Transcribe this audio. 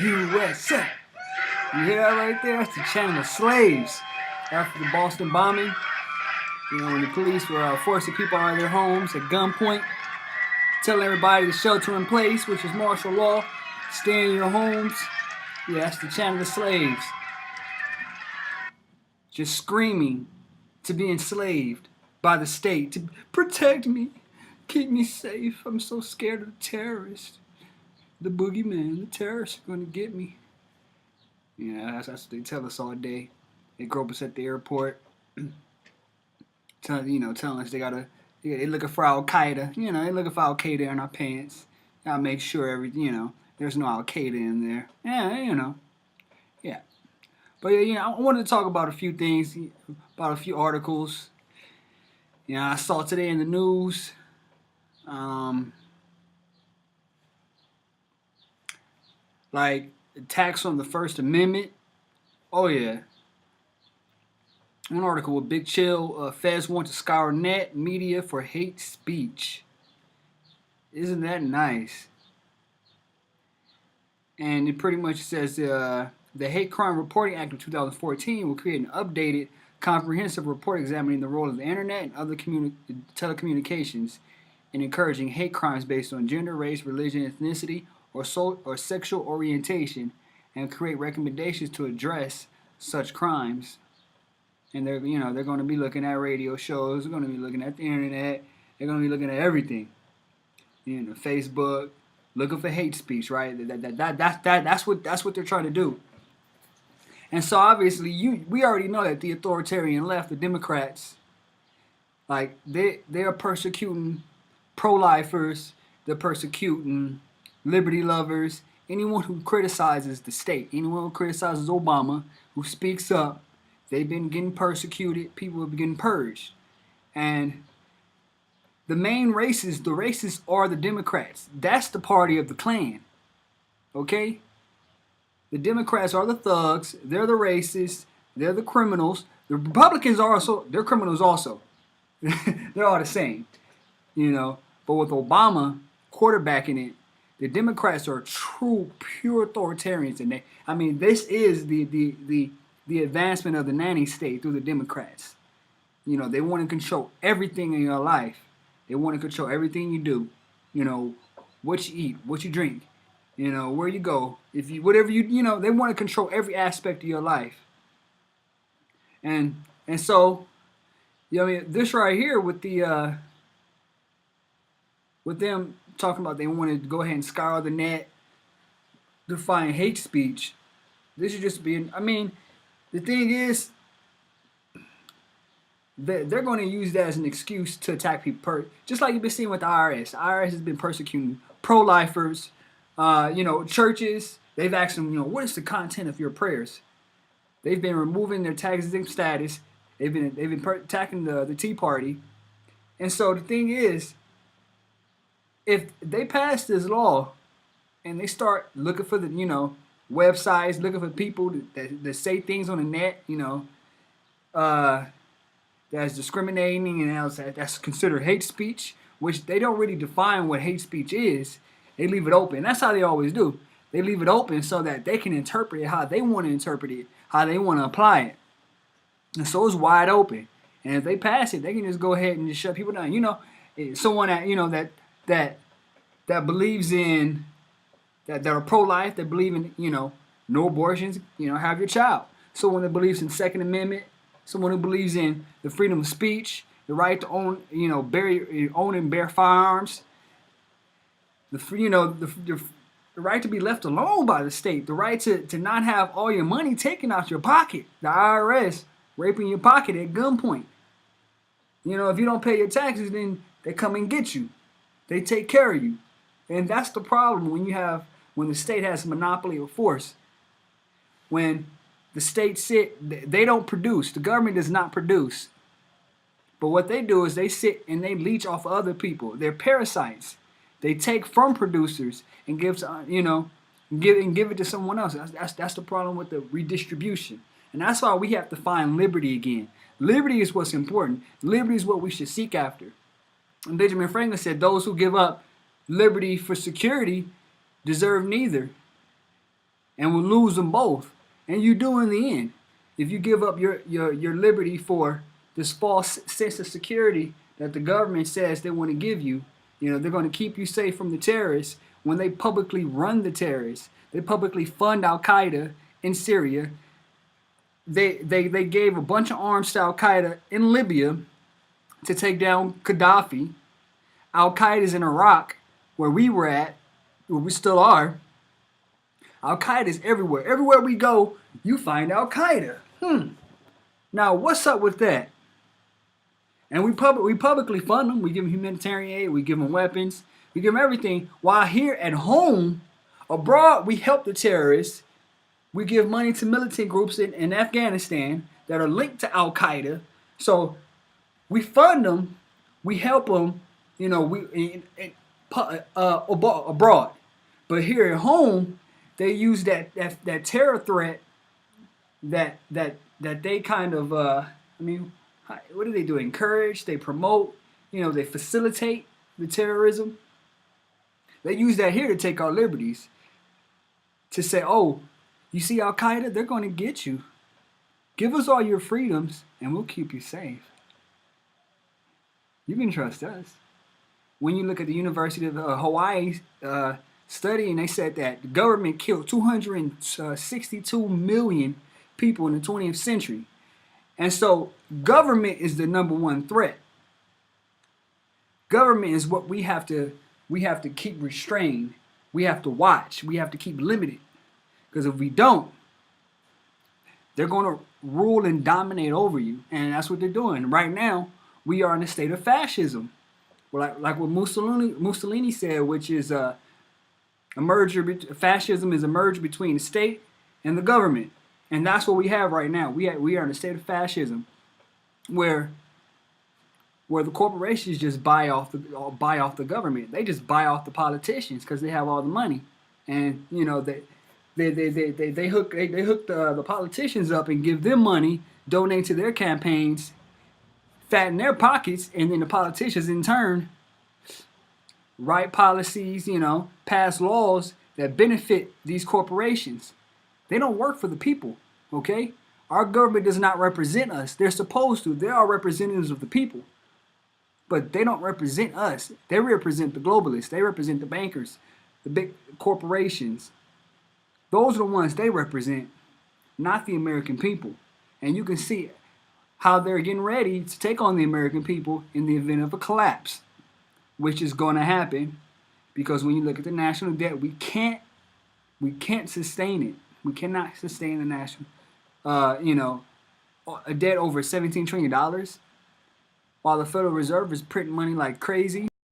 USA. You hear that right there? That's the chant of slaves. After the Boston bombing, when the police were forcing people out of their homes at gunpoint, telling everybody to shelter in place, which is martial law, stay in your homes. Yeah, that's the chant of the slaves. Just screaming to be enslaved by the state to protect me, keep me safe. I'm so scared of the terrorists, the boogeyman, the terrorists are going to get me. Yeah, that's what they tell us all day. They grope us at the airport, telling us they looking for Al Qaeda. They looking for Al Qaeda in our pants. Gotta make sure there's no Al Qaeda in there. Yeah. But yeah, I wanted to talk about a few things, about a few articles. I saw today in the news, like attacks on the First Amendment. Oh yeah. One article with Big Chill, feds want to scour net media for hate speech. Isn't that nice? And it pretty much says the Hate Crime Reporting Act of 2014 will create an updated, comprehensive report examining the role of the internet and other telecommunications in encouraging hate crimes based on gender, race, religion, ethnicity, or sexual orientation, and create recommendations to address such crimes. And they're going to be looking at radio shows. They're going to be looking at the internet. They're going to be looking at everything. Facebook, looking for hate speech, right? That's what they're trying to do. And so obviously, we already know that the authoritarian left, the Democrats, like they are persecuting pro-lifers. They're persecuting liberty lovers. Anyone who criticizes the state, anyone who criticizes Obama, who speaks up. They've been getting persecuted. People have been getting purged. And the racists are the Democrats. That's the party of the Klan. Okay? The Democrats are the thugs. They're the racists. They're the criminals. The Republicans they're criminals also. They're all the same. But with Obama quarterbacking it, the Democrats are true, pure authoritarians. And this is the advancement of the nanny state through the Democrats. They want to control everything in your life. They want to control everything you do. What you eat, what you drink, where you go. They want to control every aspect of your life. And so, this right here with them talking about they wanted to go ahead and scour the net to find hate speech. This is just being, the thing is, they're going to use that as an excuse to attack people. Just like you've been seeing with the IRS. The IRS has been persecuting pro-lifers. Churches, they've asked them, what is the content of your prayers? They've been removing their tax exempt status. They've been attacking the Tea Party. And so the thing is, if they pass this law and they start looking for the, websites, looking for people that say things on the net, that's discriminating and that's considered hate speech, which they don't really define what hate speech is. They leave it open. That's how they always do. They leave it open so that they can interpret it how they want to interpret it, how they want to apply it. And so it's wide open. And if they pass it, they can just go ahead and just shut people down. Someone that believes in that are pro-life, that believe in, no abortions, have your child. Someone that believes in Second Amendment, someone who believes in the freedom of speech, the right to own, own and bear firearms, the right to be left alone by the state, the right to not have all your money taken out your pocket, the IRS raping your pocket at gunpoint. If you don't pay your taxes, then they come and get you. They take care of you. And that's the problem when the state has a monopoly of force. When the state they don't produce. The government does not produce. But what they do is they sit and they leech off of other people. They're parasites. They take from producers and give it to someone else. That's the problem with the redistribution. And that's why we have to find liberty again. Liberty is what's important. Liberty is what we should seek after. And Benjamin Franklin said, those who give up liberty for security deserve neither. and will lose them both. And you do in the end. If you give up your liberty for this false sense of security that the government says they want to give you, they're going to keep you safe from the terrorists when they publicly run the terrorists. They publicly fund Al Qaeda in Syria. They gave a bunch of arms to Al Qaeda in Libya to take down Gaddafi. Al Qaeda's in Iraq, where we were at, where we still are. Al Qaeda's everywhere. Everywhere we go, you find Al Qaeda. Now, what's up with that? And we publicly fund them. We give them humanitarian aid. We give them weapons. We give them everything. While here at home, abroad, we help the terrorists. We give money to militant groups in Afghanistan that are linked to Al Qaeda. So we fund them. We help them. Abroad. But here at home, they use that terror threat that they kind of what do they do? Encourage, they promote, they facilitate the terrorism. They use that here to take our liberties. To say, oh, you see Al Qaeda, they're going to get you. Give us all your freedoms and we'll keep you safe. You can trust us. When you look at the University of Hawaii study, and they said that the government killed 262 million people in the 20th century. And so government is the number one threat. Government is what we have to keep restrained. We have to watch. We have to keep limited. Because if we don't, they're going to rule and dominate over you. And that's what they're doing. Right now, we are in a state of fascism. Like what Mussolini said, which is a merger. Fascism is a merger between the state and the government. And that's what we have right now. We are in a state of fascism, where the corporations just buy off the government. They just buy off the politicians because they have all the money, and they hook the politicians up and give them money, donate to their campaigns, fatten their pockets, and then the politicians in turn write policies, pass laws that benefit these corporations. They don't work for the people, okay? Our government does not represent us. They're supposed to. They are representatives of the people. But they don't represent us. They represent the globalists. They represent the bankers, the big corporations. Those are the ones they represent, not the American people. And you can see how they're getting ready to take on the American people in the event of a collapse, which is going to happen because when you look at the national debt, we can't sustain it. We cannot sustain the national, a debt over $17 trillion, while the Federal Reserve is printing money like crazy.